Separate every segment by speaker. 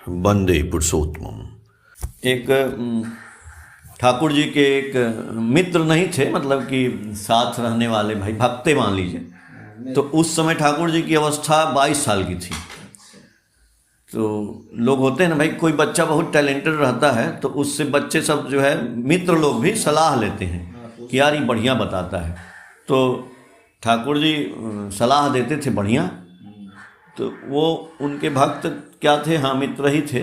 Speaker 1: वंदे पुरुषोत्तम। एक ठाकुर जी के एक मित्र नहीं थे, मतलब कि साथ रहने वाले भाई भक्ते मान लीजिए। तो उस समय ठाकुर जी की अवस्था 22 साल की थी। तो लोग होते हैं ना भाई, कोई बच्चा बहुत टैलेंटेड रहता है तो उससे बच्चे सब जो है मित्र लोग भी सलाह लेते हैं कि यार ये बढ़िया बताता है। तो ठाकुर जी सलाह देते थे बढ़िया। तो वो उनके भक्त क्या थे, हाँ मित्र ही थे।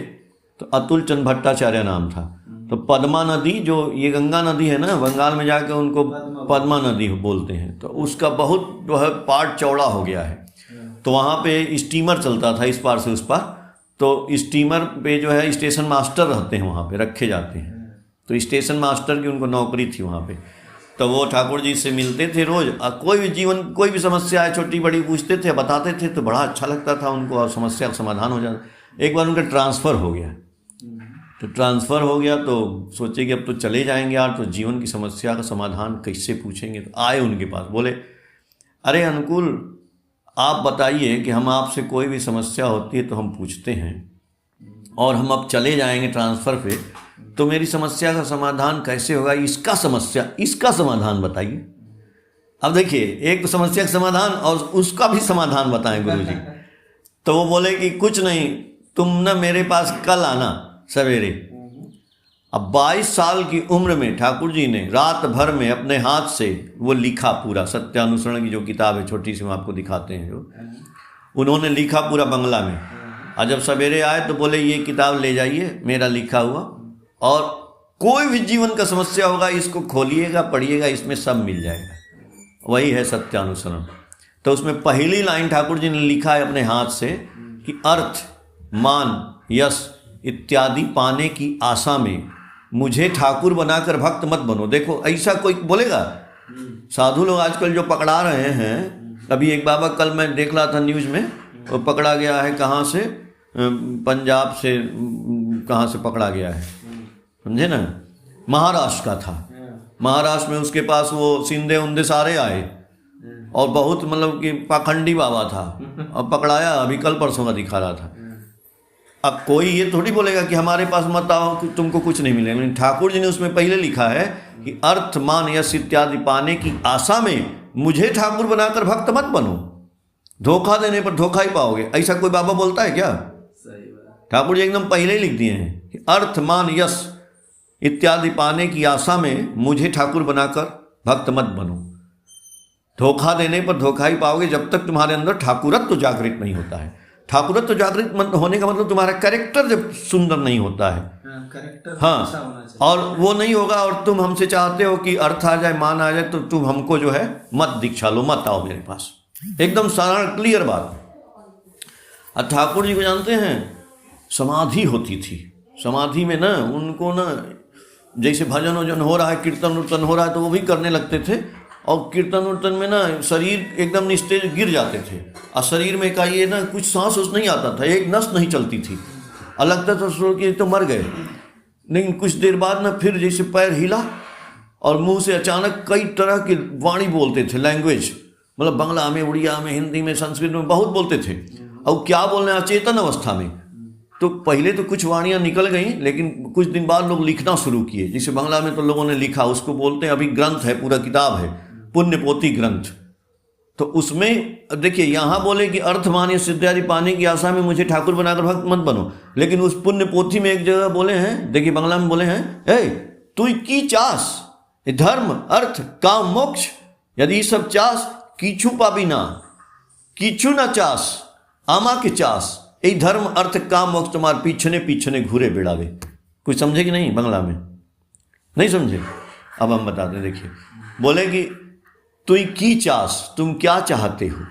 Speaker 1: तो अतुल चंद भट्टाचार्य नाम था। तो पद्मा नदी, जो ये गंगा नदी है ना, बंगाल में जाकर उनको पद्मा नदी बोलते हैं। तो उसका बहुत जो है पार्ट चौड़ा हो गया है। तो वहाँ पे स्टीमर चलता था इस पार से उस पार। तो स्टीमर पे जो है स्टेशन मास्टर रहते हैं, वहाँ पे रखे जाते हैं। तो स्टेशन मास्टर की उनको नौकरी थी वहाँ पे। तो वो ठाकुर जी से मिलते थे रोज़, और कोई भी समस्या है छोटी बड़ी पूछते थे, बताते थे। तो बड़ा अच्छा लगता था उनको और समस्या का समाधान हो जाता। एक बार उनका ट्रांसफ़र हो गया। तो ट्रांसफ़र हो गया तो सोचे कि अब तो चले जाएंगे यार, तो जीवन की समस्या का समाधान कैसे पूछेंगे। तो आए उनके पास, बोले अरे अनुकूल, आप बताइए कि हम आपसे कोई भी समस्या होती है तो हम पूछते हैं, और हम अब चले जाएंगे ट्रांसफ़र पे, तो मेरी समस्या का समाधान कैसे होगा। इसका समाधान बताइए। अब देखिए, एक तो समस्या का समाधान और उसका भी समाधान बताएं गुरुजी। तो वो बोले कि कुछ नहीं, तुम ना मेरे पास कल आना सवेरे। अब 22 साल की उम्र में ठाकुर जी ने रात भर में अपने हाथ से वो लिखा पूरा, सत्यानुसरण की जो किताब है छोटी सी, हम आपको दिखाते हैं, जो उन्होंने लिखा पूरा बंगला में। और जब सवेरे आए तो बोले ये किताब ले जाइए, मेरा लिखा हुआ, और कोई भी जीवन का समस्या होगा इसको खोलिएगा, पढ़िएगा, इसमें सब मिल जाएगा। वही है सत्यानुसरण। तो उसमें पहली लाइन ठाकुर जी ने लिखा है अपने हाथ से कि अर्थ, मान, यश इत्यादि पाने की आशा में मुझे ठाकुर बनाकर भक्त मत बनो। देखो ऐसा कोई बोलेगा? साधु लोग आजकल जो पकड़ा रहे हैं, अभी एक बाबा कल मैं देख रहा था न्यूज़ में, वो पकड़ा गया है कहाँ से, पंजाब से, कहाँ से पकड़ा गया है समझे ना, महाराष्ट्र का था। महाराष्ट्र में उसके पास वो सिंधे उंदे सारे आए, और बहुत मतलब कि पाखंडी बाबा था। अब पकड़ाया, अभी कल परसों का दिखा रहा था। अब कोई ये थोड़ी बोलेगा कि हमारे पास मत आओ तुमको कुछ नहीं मिलेगा। लेकिन ठाकुर जी ने उसमें पहले लिखा है कि अर्थ, मान, यश इत्यादि पाने की आशा में मुझे ठाकुर बनाकर भक्त मत बनो। धोखा देने पर धोखा ही पाओगे। ऐसा कोई बाबा बोलता है क्या? ठाकुर जी एकदम पहले ही लिख दिए हैं कि अर्थ, मान, यश इत्यादि पाने की आशा में मुझे ठाकुर बनाकर भक्त मत बनो। धोखा देने पर धोखा ही पाओगे जब तक तुम्हारे अंदर ठाकुरत्व जागृत नहीं होता है। ठाकुरत्व जागृत होने का मतलब तुम्हारा कैरेक्टर जब सुंदर नहीं होता है, हाँ, और वो नहीं होगा, और तुम हमसे चाहते हो कि अर्थ आ जाए, मान आ जाए, तो तुम हमको जो है मत दीक्षा लो, मत आओ मेरे पास। एकदम सारा क्लियर बात। और ठाकुर जी को जानते हैं, समाधि होती थी। समाधि में ना उनको ना, जैसे भजन वजन हो रहा है, कीर्तन उर्तन हो रहा है, तो वो भी करने लगते थे। और कीर्तन उर्तन में ना शरीर एकदम निस्तेज गिर जाते थे, और शरीर में का ये ना कुछ सांस उस नहीं आता था, एक नस नहीं चलती थी, और लगता था कि तो मर गए। लेकिन कुछ देर बाद ना फिर जैसे पैर हिला और मुंह से अचानक कई तरह की वाणी बोलते थे, लैंग्वेज, मतलब बांग्ला में, उड़िया में, हिंदी में, संस्कृत में बहुत बोलते थे। और क्या बोलने, अचेतन अवस्था में। तो पहले तो कुछ वाणियाँ निकल गई, लेकिन कुछ दिन बाद लोग लिखना शुरू किए। जैसे बांग्ला में तो लोगों ने लिखा, उसको बोलते हैं, अभी ग्रंथ है, पूरा किताब है, पुण्य पोथी ग्रंथ। तो उसमें देखिए, यहाँ बोले कि अर्थ, मान, यश इत्यादि पाने की आशा में मुझे ठाकुर बनाकर भक्त मत बनो। लेकिन उस पुण्य पोथी में एक जगह बोले हैं, देखिए बांग्ला में बोले हैं, ए तू की चास, धर्म, अर्थ, काम, मोक्ष, यदि सब चास कीछू पाबी ना, कीछू ना चास आमा के चास। यही धर्म, अर्थ, काम, मोक्ष तुम्हारे पीछने पीछने घूरे बिड़ावे। कुछ समझे कि नहीं? बांग्ला में नहीं समझे? अब हम बताते, देखिए बोले कि तू की चास, तुम क्या चाहते हो,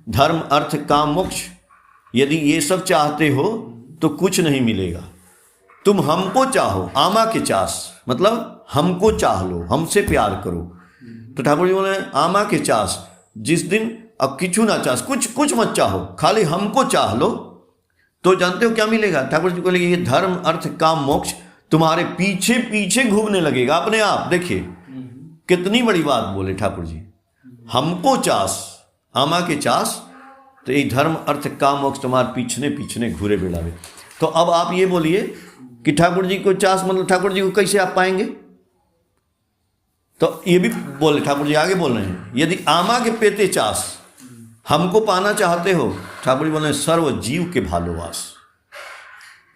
Speaker 1: धर्म, अर्थ, काम, मोक्ष, यदि ये सब चाहते हो तो कुछ नहीं मिलेगा। तुम हमको चाहो, आमा के चास, मतलब हमको चाह लो, हमसे प्यार करो। तो ठाकुर जी बोले आमा के चास, जिस दिन अब किचू ना चास, कुछ मत चाहो, खाली हमको चाह लो, तो जानते हो क्या मिलेगा? ठाकुर जी बोले ये धर्म, अर्थ, काम, मोक्ष तुम्हारे पीछे पीछे घूमने लगेगा अपने आप। देखिए कितनी बड़ी बात बोले ठाकुर जी। हमको चास, आमा के चास, तो ये धर्म अर्थ काम मोक्ष तुम्हार पीछने पीछने घूरे बेड़ावे। तो अब आप ये बोलिए कि ठाकुर जी को चास मतलब ठाकुर जी को कैसे आप पाएंगे? तो ये भी बोले, ठाकुर जी आगे बोल रहे हैं, यदि आमा के पेते चास हमको पाना चाहते हो, ठाकुर जी बोल रहे हैं सर्व जीव के भालोवास,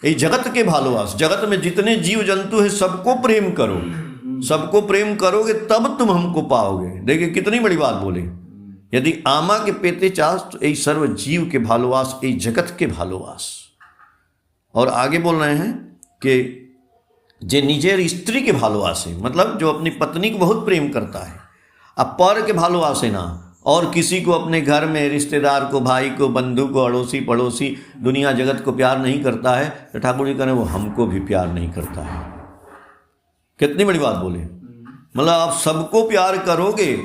Speaker 1: ये जगत के भालोवास, जगत में जितने जीव जंतु है सबको प्रेम करो, सबको प्रेम करोगे तब तुम हमको पाओगे। देखिए कितनी बड़ी बात बोले, यदि आमा के पेते चास तो यही सर्व जीव के भालोवास, यही जगत के भालोवास। और आगे बोल रहे हैं कि जे निजेर स्त्री के भालोवास है, मतलब जो अपनी पत्नी को बहुत प्रेम करता है, अब पर के भालोवास है ना, और किसी को अपने घर में रिश्तेदार को, भाई को, बंधु को, अड़ोसी पड़ोसी, दुनिया जगत को प्यार नहीं करता है, तो ठाकुर जी कह रहे हैं वो हमको भी प्यार नहीं करता है। कितनी बड़ी बात बोले, मतलब आप सबको प्यार करोगे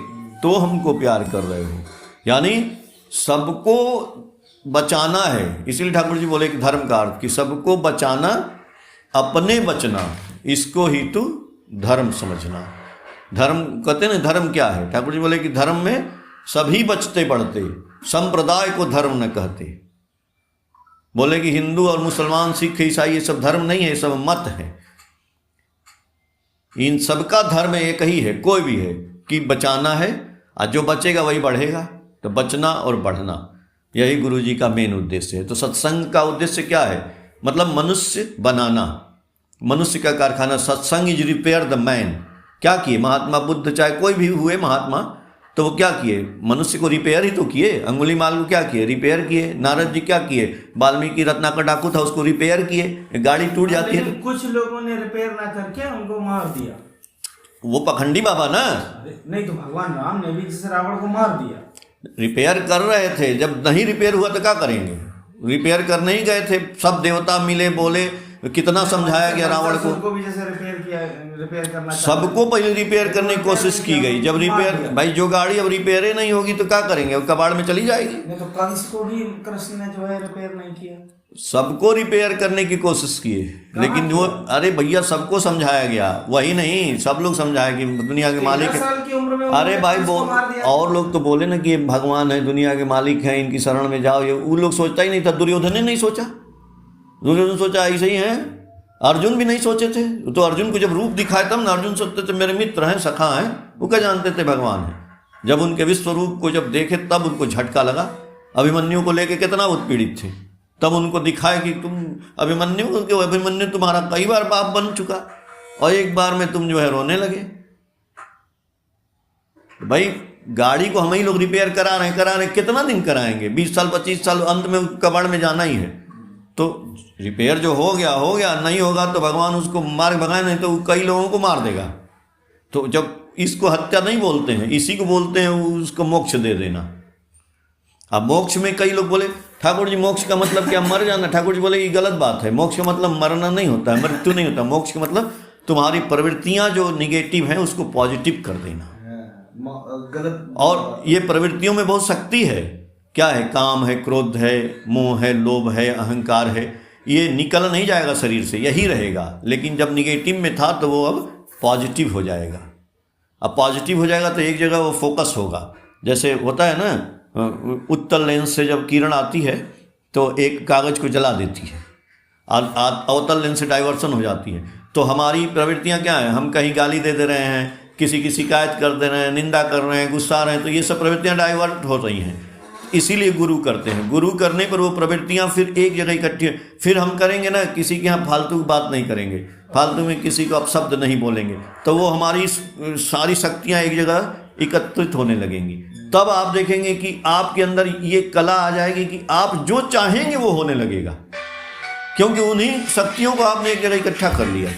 Speaker 1: तो हमको प्यार कर रहे हो, यानी सबको बचाना है। इसीलिए ठाकुर जी बोले कि धर्म का अर्थ कि सबको बचाना, अपने बचना, इसको ही तू धर्म समझना। धर्म कहते हैं ना, धर्म क्या है? ठाकुर जी बोले कि धर्म में सभी बचते पड़ते, संप्रदाय को धर्म न कहते। बोले कि हिंदू और मुसलमान, सिख, ईसाई ये सब धर्म नहीं है, ये सब मत है। इन सबका धर्म एक ही है, कोई भी है, कि बचाना है, और जो बचेगा वही बढ़ेगा। तो बचना और बढ़ना, यही गुरु जी का मेन उद्देश्य है। तो सत्संग का उद्देश्य क्या है? मतलब मनुष्य बनाना, मनुष्य का कारखाना। सत्संग इज रिपेयर द मैन। क्या किए महात्मा बुद्ध, चाहे कोई भी हुए महात्मा, तो वो क्या किए? मनुष्य को रिपेयर ही तो किए। अंगुली माल को क्या किए? रिपेयर किए। नारद जी क्या किए? वाल्मीकि रत्नाकर डाकू था, उसको रिपेयर किए। गाड़ी टूट जाती है,
Speaker 2: कुछ लोगों ने रिपेयर ना करके उनको मार दिया।
Speaker 1: वो पखंडी बाबा ना।
Speaker 2: नहीं तो भगवान राम ने भी जिस रावण को मार दिया।
Speaker 1: रिपेयर कर रहे थे, जब नहीं रिपेयर हुआ तो क्या करेंगे? रिपेयर करने ही गए थे, सब देवता मिले, बोले, कितना समझाया गया रावण को
Speaker 2: भी जैसे रिपेयर करना,
Speaker 1: सबको पहले रिपेयर करने की कोशिश की गई। जब रिपेयर, भाई जो गाड़ी अब रिपेयर ही नहीं होगी तो क्या करेंगे? वो कबाड़ में चली जाएगी।
Speaker 2: नहीं तो कंस को भी कृष्ण ने जो है रिपेयर नहीं किया।
Speaker 1: सबको रिपेयर करने की कोशिश किए, लेकिन वो, अरे भैया सबको समझाया गया, वही नहीं, सब लोग समझाया कि दुनिया के मालिक है। अरे भाई और लोग तो बोले ना कि भगवान है, दुनिया के मालिक हैं, इनकी शरण में जाओ। ये वो लोग सोचता ही नहीं था। दुर्योधन ने नहीं सोचा, दुर्योधन सोचा ऐसे ही है। अर्जुन भी नहीं सोचे थे। तो अर्जुन को जब रूप दिखाए तब ना अर्जुन सोचते थे मेरे मित्र हैं, सखा हैं, वो क्या जानते थे भगवान है। जब उनके विश्व रूप को जब देखे तब उनको झटका लगा। अभिमन्यु को लेके कितना उत्पीड़ित थे, तब उनको दिखाए कि तुम अभिमन्यु तुम्हारा कई बार बाप बन चुका, और एक बार में तुम जो है रोने लगे। भाई गाड़ी को हम ही लोग रिपेयर करा रहे, कितना दिन कराएंगे? 20 साल 25 साल, अंत में कबाड़ में जाना ही है। तो रिपेयर जो हो गया, नहीं होगा तो भगवान उसको मार भगाए, नहीं तो कई लोगों को मार देगा। तो जब इसको हत्या नहीं बोलते हैं, इसी को बोलते हैं उसको मोक्ष दे देना। अब मोक्ष में कई लोग बोले ठाकुर जी मोक्ष का मतलब क्या? मर जाना। ठाकुर जी बोले ये गलत बात है। मोक्ष का मतलब मरना नहीं होता है, मृत्यु नहीं होता। मोक्ष का मतलब तुम्हारी प्रवृत्तियां जो निगेटिव हैं उसको पॉजिटिव कर देना।
Speaker 2: गलत।
Speaker 1: और ये प्रवृत्तियों में बहुत शक्ति है। क्या है? काम है, क्रोध है, मोह है, लोभ है, अहंकार है। ये निकल नहीं जाएगा शरीर से, यही रहेगा। लेकिन जब निगेटिव में था तो वो अब पॉजिटिव हो जाएगा। अब पॉजिटिव हो जाएगा तो एक जगह वो फोकस होगा। जैसे होता है ना, उत्तल लेंस से जब किरण आती है तो एक कागज़ को जला देती है, अवतल लेंस से डाइवर्सन हो जाती है। तो हमारी प्रवृत्तियाँ क्या हैं? हम कहीं गाली दे रहे हैं, किसी की शिकायत कर दे रहे हैं, निंदा कर रहे हैं, गुस्सा रहे हैं, तो ये सब प्रवृत्तियाँ डाइवर्ट हो रही हैं। इसीलिए गुरु करते हैं। गुरु करने पर वो प्रवृत्तियाँ फिर एक जगह इकट्ठी, फिर हम करेंगे ना, किसी के यहाँ फालतू की बात नहीं करेंगे, फालतू में किसी को अपशब्द नहीं बोलेंगे, तो वो हमारी सारी शक्तियाँ एक जगह एकत्रित होने लगेंगी। तब आप देखेंगे कि आपके अंदर ये कला आ जाएगी कि आप जो चाहेंगे वो होने लगेगा, क्योंकि उन्हीं शक्तियों को आपने एक जगह इकट्ठा कर लिया।